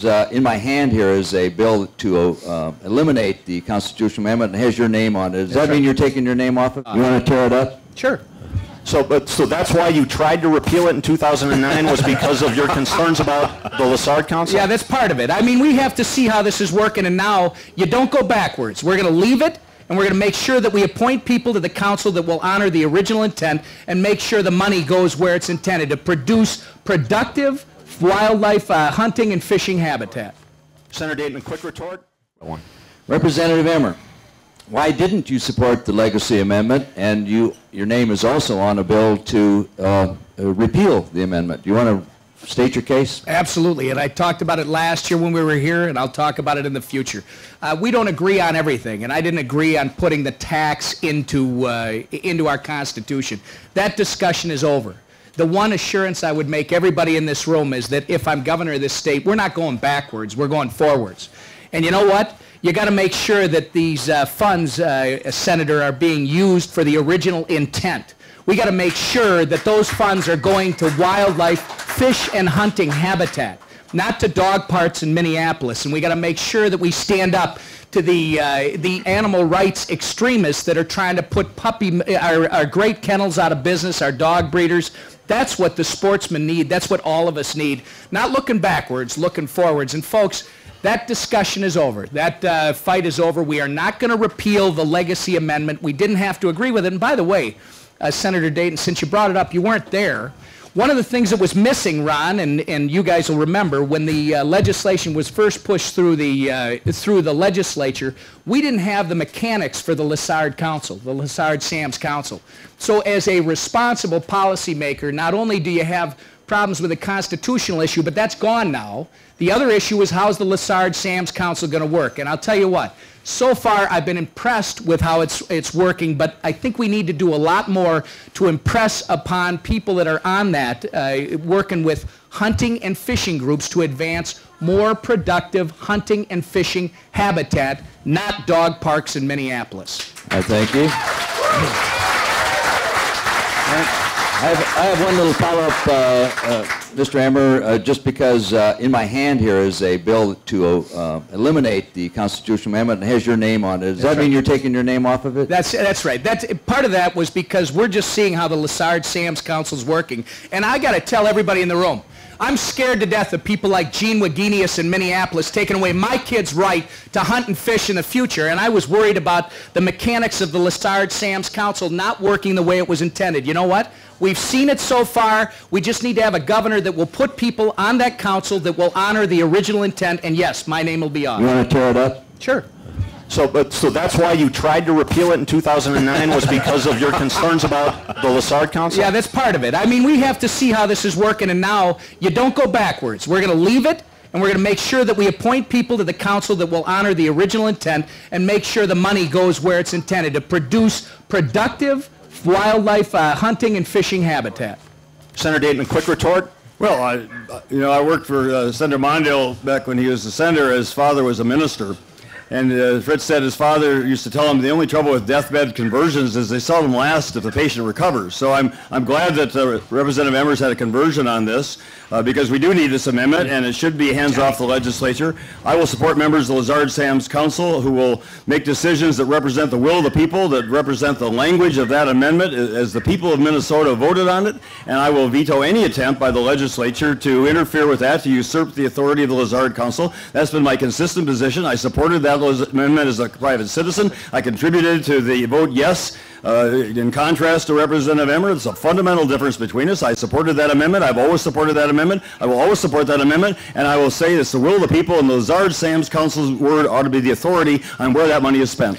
In my hand here is a bill to eliminate the constitutional amendment and has your name on it. Does that mean you're taking your name off it? You want to tear it up? Sure. So that's why you tried to repeal it in 2009 was because of your concerns about the Lessard Council? Yeah, that's part of it. I mean, we have to see how this is working, and now you don't go backwards. We're going to leave it, and we're going to make sure that we appoint people to the council that will honor the original intent and make sure the money goes where it's intended, to produce productive wildlife hunting and fishing habitat. Senator Dayton, a quick retort. Representative Emmer, why didn't you support the legacy amendment? And your name is also on a bill to repeal the amendment. Do you want to state your case? Absolutely, and I talked about it last year when we were here, and I'll talk about it in the future. We don't agree on everything, and I didn't agree on putting the tax into our Constitution. That discussion is over. The one assurance I would make everybody in this room is that if I'm governor of this state, we're not going backwards, we're going forwards. And you know what? You got to make sure that these funds, Senator, are being used for the original intent. We got to make sure that those funds are going to wildlife, fish and hunting habitat, not to dog parks in Minneapolis. And we got to make sure that we stand up to the animal rights extremists that are trying to put our great kennels out of business, our dog breeders. That's what the sportsmen need. That's what all of us need. Not looking backwards, looking forwards. And folks, that discussion is over. That fight is over. We are not going to repeal the legacy amendment. We didn't have to agree with it. And by the way, Senator Dayton, since you brought it up, you weren't there. One of the things that was missing, Ron, and you guys will remember, when the legislation was first pushed through the legislature, we didn't have the mechanics for the Lessard Council, the Lessard-Sams Council. So as a responsible policymaker, not only do you have problems with the constitutional issue, but that's gone now. The other issue is, how's the Lessard-Sams Council going to work? And I'll tell you what, so far I've been impressed with how it's working, but I think we need to do a lot more to impress upon people that are on that, working with hunting and fishing groups to advance more productive hunting and fishing habitat, not dog parks in Minneapolis. Thank you. I have one little follow-up, Mr. Emmer, just because in my hand here is a bill to eliminate the constitutional amendment and has your name on it. Does that mean you're taking your name off of it? That's right. Part of that was because we're just seeing how the Lessard-Sams Council is working. And I got to tell everybody in the room, I'm scared to death of people like Gene Wagenius in Minneapolis taking away my kids' right to hunt and fish in the future. And I was worried about the mechanics of the Lessard-Sams Council not working the way it was intended. You know what? We've seen it so far. We just need to have a governor that will put people on that council that will honor the original intent. And yes, my name will be on it. You want to tear it up? Sure. So that's why you tried to repeal it in 2009 was because of your concerns about the Lessard Council? Yeah, that's part of it. I mean, we have to see how this is working, and now you don't go backwards. We're going to leave it, and we're going to make sure that we appoint people to the council that will honor the original intent and make sure the money goes where it's intended, to produce productive wildlife hunting and fishing habitat. Senator Dayton, a quick retort. Well, I worked for Senator Mondale back when he was a senator. His father was a minister. And Fritz said his father used to tell him the only trouble with deathbed conversions is they seldom last if the patient recovers. So I'm glad that Representative Emmer's had a conversion on this because we do need this amendment and it should be hands off the legislature. I will support members of the Lessard-Sams Council who will make decisions that represent the will of the people, that represent the language of that amendment as the people of Minnesota voted on it, and I will veto any attempt by the legislature to interfere with that, to usurp the authority of the Lessard Council. That's been my consistent position. I supported that amendment as a private citizen. I contributed to the vote yes. In contrast to Representative Emmer, there's a fundamental difference between us. I supported that amendment. I've always supported that amendment. I will always support that amendment. And I will say it's the will of the people, and the Lessard-Sams Council's word ought to be the authority on where that money is spent.